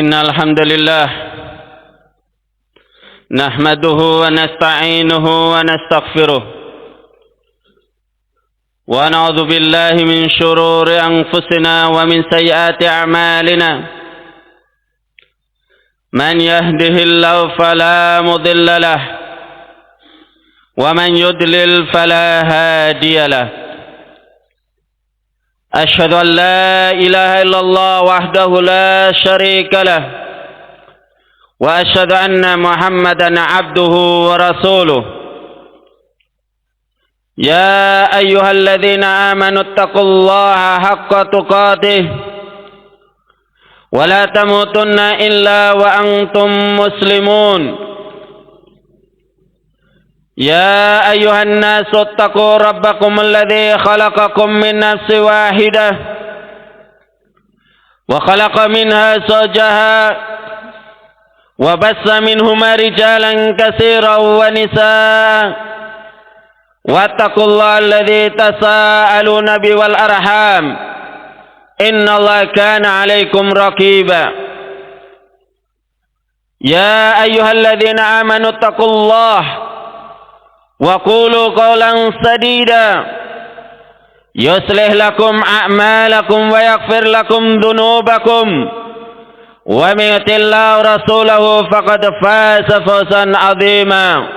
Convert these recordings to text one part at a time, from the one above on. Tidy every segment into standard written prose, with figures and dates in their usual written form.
إن الحمد لله نحمده ونستعينه ونستغفره ونعوذ بالله من شرور أنفسنا ومن سيئات أعمالنا من يهده الله فلا مضل له ومن يضلل فلا هادي له أشهد أن لا إله إلا الله وحده لا شريك له وأشهد أن محمدا عبده ورسوله يا أيها الذين آمنوا اتقوا الله حق تقاته ولا تموتن إلا وأنتم مسلمون يا أيها الناس اتقوا ربكم الذي خلقكم من نفس واحدة وخلق منها زوجها وبث منهما رجالا كثيرا ونساء واتقوا الله الذي تساءلون به والأرحام إن الله كان عليكم رقيبا يا أيها الذين آمنوا اتقوا الله وقولوا قولا سديدا يصلح لكم أعمالكم ويغفر لكم ذنوبكم ومن يطع الله ورسوله فقد فاز فوزا عظيما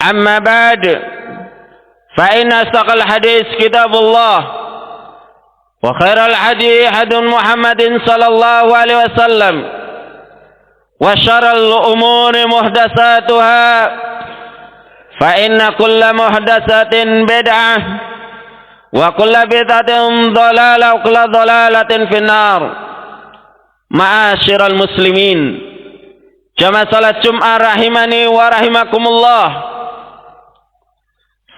أما بعد فإن أصدق الحديث كتاب الله وخير الهدي هدي محمد صلى الله عليه وسلم وشر الأمور محدثاتها فإن كل محدثة بدعة وكل بدعة ضلالة وكل ضلالة في النار. Ma'asyiral muslimin, jamaah salat Jumat rahimani wa rahimakumullah.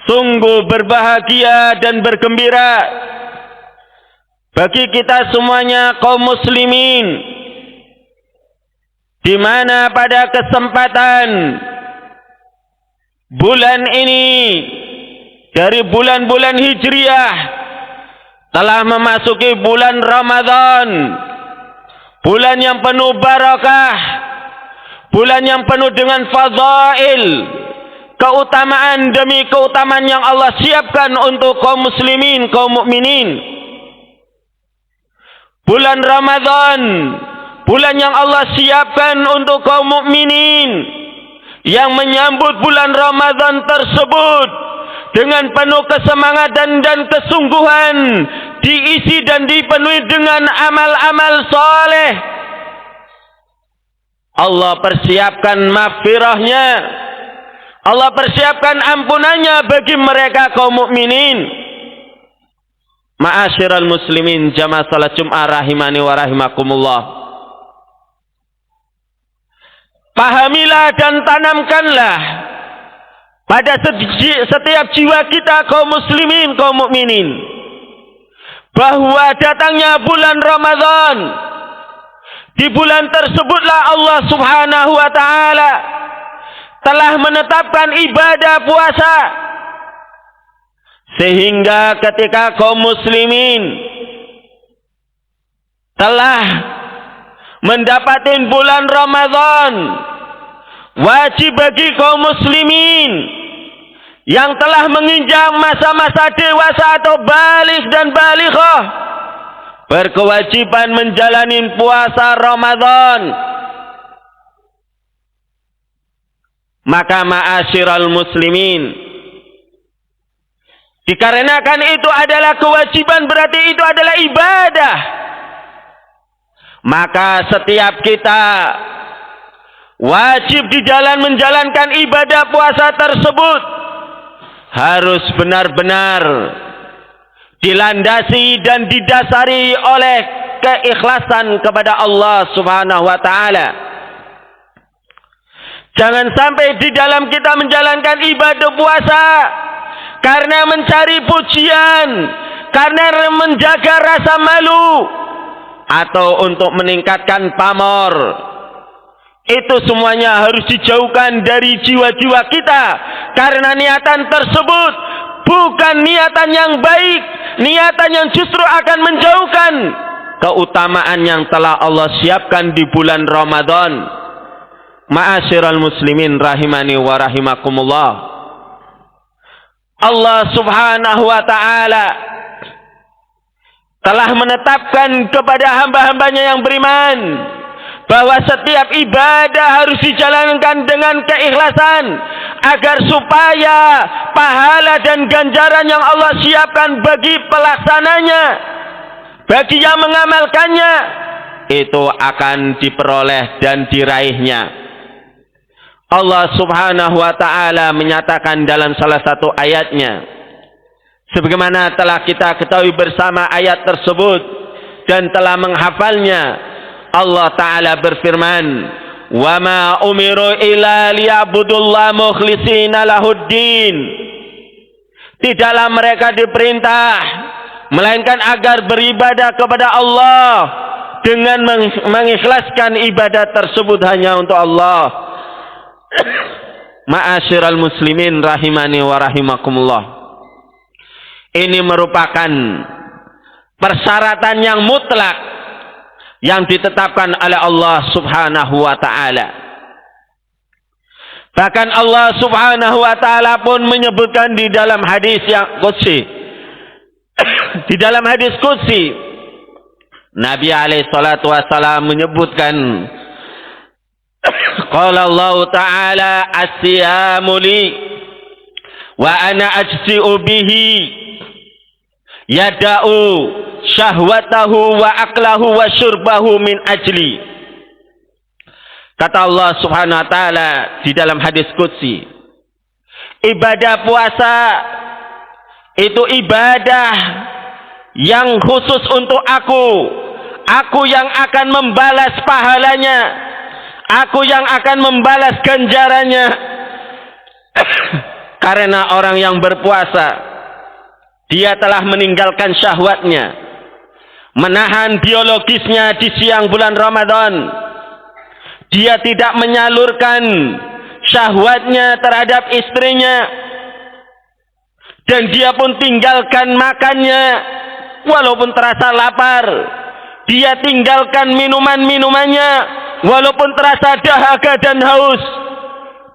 Sungguh berbahagia dan bergembira bagi kita semuanya kaum muslimin, di mana pada kesempatan bulan ini dari bulan-bulan Hijriah telah memasuki bulan Ramadan, bulan yang penuh barakah, bulan yang penuh dengan fadail, keutamaan demi keutamaan yang Allah siapkan untuk kaum muslimin, kaum mukminin. Bulan Ramadan, bulan yang Allah siapkan untuk kaum mukminin yang menyambut bulan Ramadan tersebut dengan penuh kesemangatan dan kesungguhan, diisi dan dipenuhi dengan amal-amal saleh. Allah persiapkan maghfirahnya, Allah persiapkan ampunannya bagi mereka kaum mukminin. Ma'asyiral muslimin, jamaah salat Jumat rahimani wa rahimakumullah. Pahamilah dan tanamkanlah pada setiap jiwa kita kaum muslimin, kaum mukminin, bahwa datangnya bulan Ramadan. Di bulan tersebutlah Allah Subhanahu wa taala telah menetapkan ibadah puasa, sehingga ketika kaum muslimin telah mendapatkan bulan Ramadan, wajib bagi kaum muslimin yang telah menginjak masa-masa dewasa atau baligh dan balighah berkewajiban menjalani puasa Ramadan. Maka ma'asyiral muslimin, dikarenakan itu adalah kewajiban, berarti itu adalah ibadah, maka setiap kita wajib di jalan menjalankan ibadah puasa tersebut harus benar-benar dilandasi dan didasari oleh keikhlasan kepada Allah Subhanahu wa taala. Jangan sampai di dalam kita menjalankan ibadah puasa karena mencari pujian, karena menjaga rasa malu, atau untuk meningkatkan pamor. Itu semuanya harus dijauhkan dari jiwa-jiwa kita, karena niatan tersebut bukan niatan yang baik, niatan yang justru akan menjauhkan keutamaan yang telah Allah siapkan di bulan Ramadan. Ma'asyiral muslimin rahimani wa rahimakumullah. Allah subhanahu wa ta'ala telah menetapkan kepada hamba-hambanya yang beriman bahwa setiap ibadah harus dijalankan dengan keikhlasan agar supaya pahala dan ganjaran yang Allah siapkan bagi pelaksananya, bagi yang mengamalkannya, itu akan diperoleh dan diraihnya. Allah subhanahu wa ta'ala menyatakan dalam salah satu ayatnya, sebagaimana telah kita ketahui bersama ayat tersebut dan telah menghafalnya, Allah ta'ala berfirman, wa ma umiru illa liya'budullaha mukhlishina lahuddin. Tidaklah mereka diperintah melainkan agar beribadah kepada Allah dengan mengikhlaskan ibadah tersebut hanya untuk Allah. Ma'asyiral muslimin rahimani wa rahimakumullah. Ini merupakan persyaratan yang mutlak yang ditetapkan oleh Allah subhanahu wa ta'ala. Bahkan Allah subhanahu wa ta'ala pun menyebutkan di dalam hadis yang qudsi, di dalam hadis qudsi, Nabi alaihi salatu wassalam menyebutkan, qala Allah ta'ala as-siyamu li wa ana ajzi'u bihi yada'u syahwatahu wa aklahu wa syurbahu min ajli. Kata Allah subhanahu wa ta'ala di dalam hadis qudsi, ibadah puasa itu ibadah yang khusus untuk aku yang akan membalas pahalanya, aku yang akan membalas ganjarannya. Karena orang yang berpuasa, dia telah meninggalkan syahwatnya, menahan biologisnya di siang bulan Ramadan. Dia tidak menyalurkan syahwatnya terhadap istrinya, dan dia pun tinggalkan makannya walaupun terasa lapar. Dia tinggalkan minuman-minumannya walaupun terasa dahaga dan haus.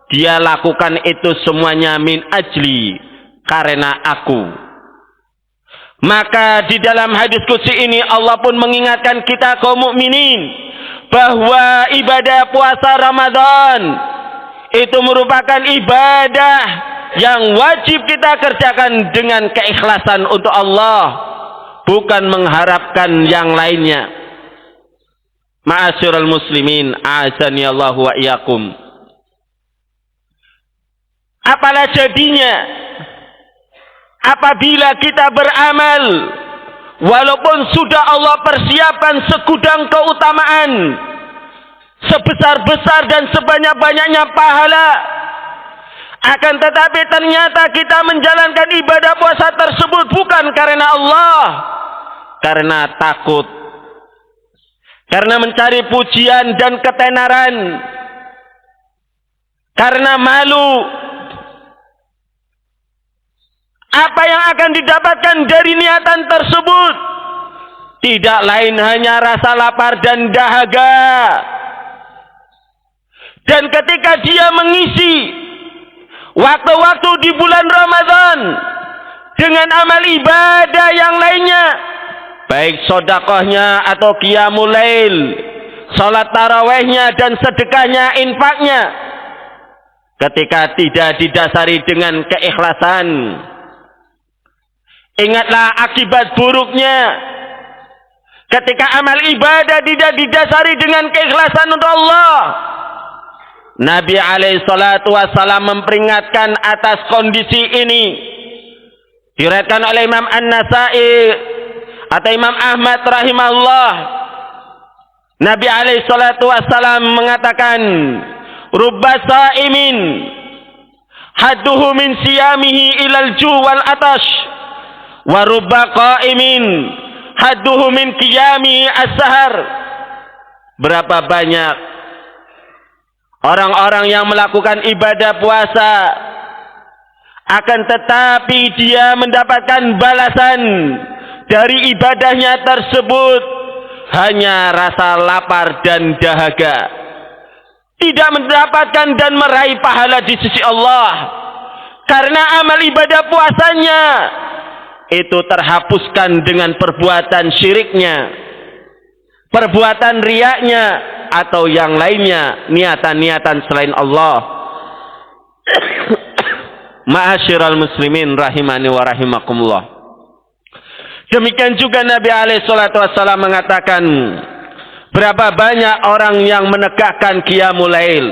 Dia lakukan itu semuanya min ajli, karena aku. Maka di dalam hadis qudsi ini Allah pun mengingatkan kita kaum mukminin bahwa ibadah puasa Ramadan itu merupakan ibadah yang wajib kita kerjakan dengan keikhlasan untuk Allah, bukan mengharapkan yang lainnya. Ma'asyiral muslimin, a'azani Allah wa iyyakum. Apalah jadinya apabila kita beramal walaupun sudah Allah persiapkan segudang keutamaan, sebesar-besar dan sebanyak-banyaknya pahala, akan tetapi ternyata kita menjalankan ibadah puasa tersebut bukan karena Allah, karena takut, karena mencari pujian dan ketenaran, karena malu. Apa yang akan didapatkan dari niatan tersebut? Tidak lain hanya rasa lapar dan dahaga. Dan ketika dia mengisi waktu-waktu di bulan Ramadan dengan amal ibadah yang lainnya, baik sedekahnya atau qiyamul lail, salat tarawihnya dan sedekahnya, infaknya, ketika tidak didasari dengan keikhlasan, ingatlah akibat buruknya ketika amal ibadah tidak didasari dengan keikhlasan untuk Allah. Nabi alaihi salatu wassalam memperingatkan atas kondisi ini. Diriwayatkan oleh Imam An-Nasa'i atau Imam Ahmad rahimahullah. Nabi alaihi salatu wassalam mengatakan, rubba sa'imin hadduhu min siyamihi ilal ju' wal atash, wa rubba qa'imin hadduhu min qiyami as-sahar. Berapa banyak orang-orang yang melakukan ibadah puasa, akan tetapi dia mendapatkan balasan dari ibadahnya tersebut hanya rasa lapar dan dahaga, tidak mendapatkan dan meraih pahala di sisi Allah, karena amal ibadah puasanya itu terhapuskan dengan perbuatan syiriknya, perbuatan riaknya, atau yang lainnya, niatan-niatan selain Allah. Ma'asyiral muslimin rahimani wa rahimakumullah. Demikian juga Nabi alaihi salatu wassalam mengatakan, berapa banyak orang yang menegakkan qiyamul lail,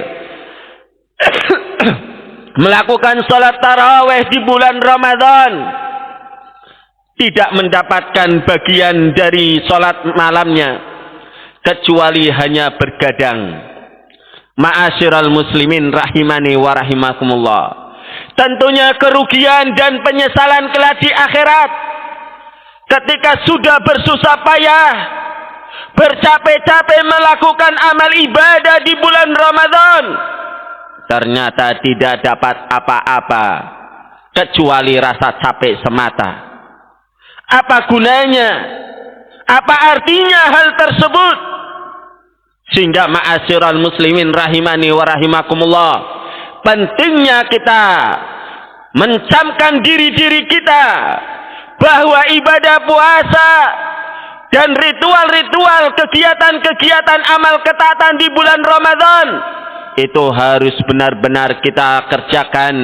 melakukan salat tarawih di bulan Ramadan, tidak mendapatkan bagian dari salat malamnya, kecuali hanya bergadang. Ma'asyiral muslimin rahimani wa rahimakumullah. Tentunya kerugian dan penyesalan kelak di akhirat, ketika sudah bersusah payah, bercapek-capek melakukan amal ibadah di bulan Ramadan, ternyata tidak dapat apa-apa kecuali rasa capek semata. Apa gunanya? Apa artinya hal tersebut? Sehingga ma'asyiral muslimin rahimani wa rahimakumullah, pentingnya kita mencamkan diri-diri kita bahwa ibadah puasa dan ritual-ritual, kegiatan-kegiatan amal ketaatan di bulan Ramadan itu harus benar-benar kita kerjakan,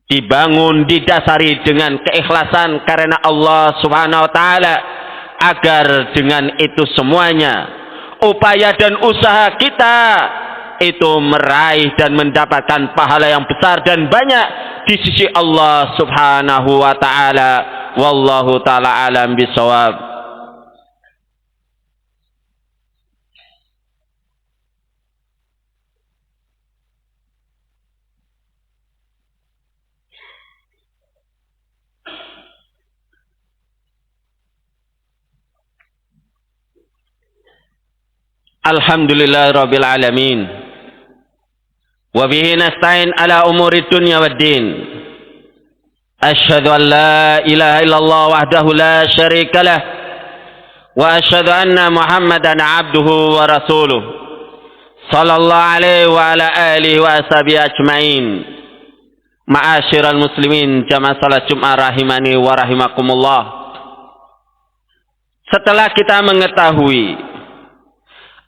dibangun, didasari dengan keikhlasan karena Allah Subhanahu wa taala, agar dengan itu semuanya upaya dan usaha kita itu meraih dan mendapatkan pahala yang besar dan banyak di sisi Allah Subhanahu wa taala. Wallahu taala alam bisawab. Alhamdulillah rabbil alamin, wa bihi nasta'in ala umuri dunya waddin. Asyhadu an la ilaha illallah wahdahu la syarika lah, wa asyhadu anna Muhammadan abduhu wa rasuluh, sallallahu alaihi wa ala alihi wa ashabihi ajmain. Ma'asyiral muslimin jamaah salat Jumat rahimani wa rahimakumullah. Setelah kita mengetahui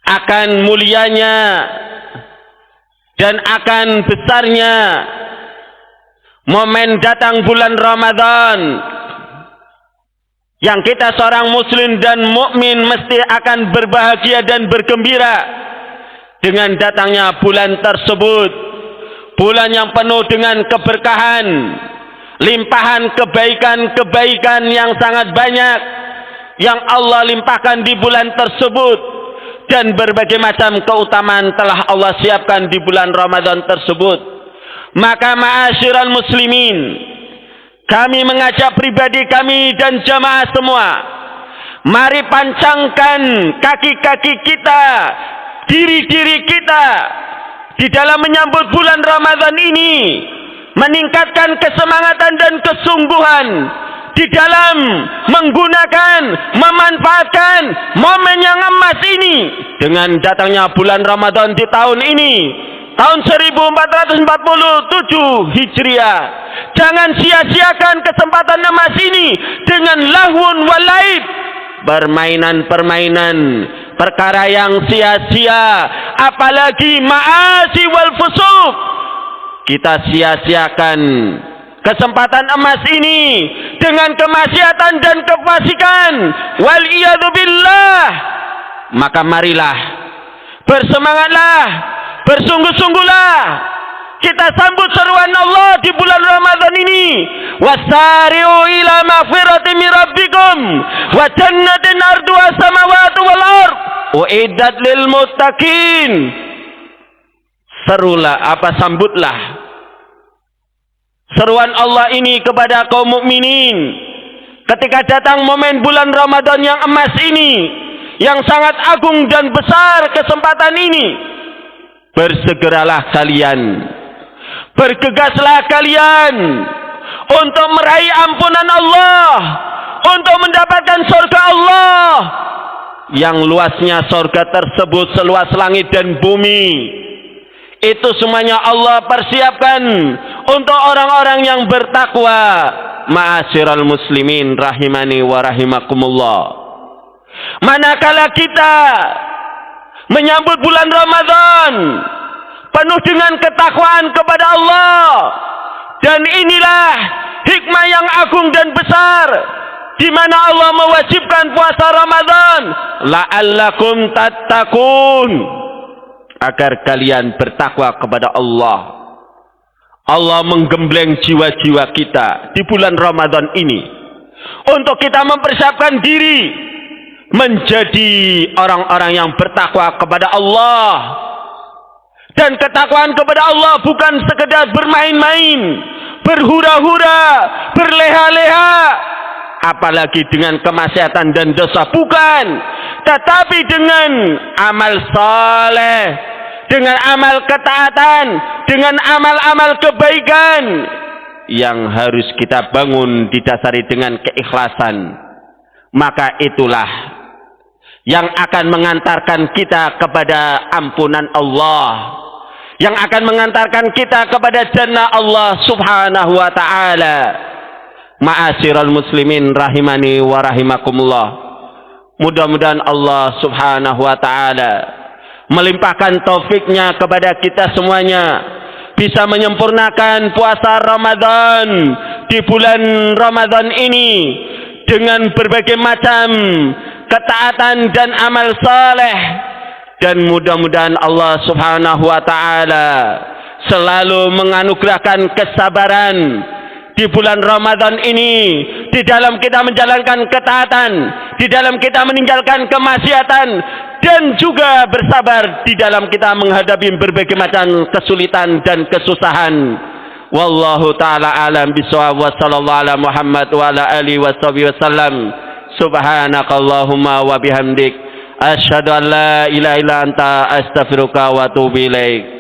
akan mulianya dan akan besarnya momen datang bulan Ramadan, yang kita seorang muslim dan mukmin mesti akan berbahagia dan bergembira dengan datangnya bulan tersebut, bulan yang penuh dengan keberkahan, limpahan kebaikan-kebaikan yang sangat banyak yang Allah limpahkan di bulan tersebut, dan berbagai macam keutamaan telah Allah siapkan di bulan Ramadan tersebut. Maka ma'asyiral muslimin, kami mengajak pribadi kami dan jamaah semua, mari pancangkan kaki-kaki kita, diri-diri kita di dalam menyambut bulan Ramadan ini, meningkatkan kesemangatan dan kesungguhan di dalam menggunakan, memanfaatkan momen yang emas ini dengan datangnya bulan Ramadan di tahun ini, tahun 1447 Hijriah. Jangan sia-siakan kesempatan emas ini dengan lahwun walaib, permainan-permainan, perkara yang sia-sia, apalagi ma'asi wal fusuq. Kita sia-siakan kesempatan emas ini dengan kemaksiatan dan kefasikan, wal iyadu billah. Maka marilah, bersemangatlah, bersungguh-sungguhlah kita sambut seruan Allah di bulan Ramadan ini. Wasari'u ila maghfirati min rabbikum wa jannatin arduha samawati wal ard uiddat lil muttaqin. Serulah, sambutlah seruan Allah ini kepada kaum mukminin ketika datang momen bulan Ramadan yang emas ini, yang sangat agung dan besar kesempatan ini. Bersegeralah kalian, bergegaslah kalian untuk meraih ampunan Allah, untuk mendapatkan surga Allah. yang luasnya surga tersebut seluas langit dan bumi. Itu semuanya Allah persiapkan untuk orang-orang yang bertakwa. Ma'asyiral muslimin rahimani wa rahimakumullah. Manakala kita menyambut bulan Ramadan penuh dengan ketakwaan kepada Allah, dan inilah hikmah yang agung dan besar di mana Allah mewajibkan puasa Ramadan, la'allakum tattaqun, agar kalian bertakwa kepada Allah. Allah menggembleng jiwa-jiwa kita di bulan Ramadan ini untuk kita mempersiapkan diri menjadi orang-orang yang bertakwa kepada Allah. Dan ketakwaan kepada Allah bukan sekedar bermain-main, berhura-hura, berleha-leha, apalagi dengan kemaksiatan dan dosa, bukan, tetapi dengan amal saleh, dengan amal ketaatan, dengan amal-amal kebaikan yang harus kita bangun didasari dengan keikhlasan. Maka itulah yang akan mengantarkan kita kepada ampunan Allah, yang akan mengantarkan kita kepada jannah Allah subhanahu wa ta'ala. Ma'asyiral muslimin rahimani wa rahimakumullah. Mudah-mudahan Allah subhanahu wa ta'ala melimpahkan taufiknya kepada kita semuanya, bisa menyempurnakan puasa Ramadan di bulan Ramadan ini dengan berbagai macam ketaatan dan amal saleh. Dan mudah-mudahan Allah subhanahu wa ta'ala selalu menganugerahkan kesabaran di bulan Ramadan ini, di dalam kita menjalankan ketaatan, di dalam kita meninggalkan kemaksiatan, dan juga bersabar di dalam kita menghadapi berbagai macam kesulitan dan kesusahan. Wallahu ta'ala alam bisawab, wa sallallahu ala Muhammad wa ala alihi wa sahbihi wasallam. Subhanakallahumma wa bihamdik, asyhadu an la ilaha illa anta, astaghfiruka wa atubu ilaik.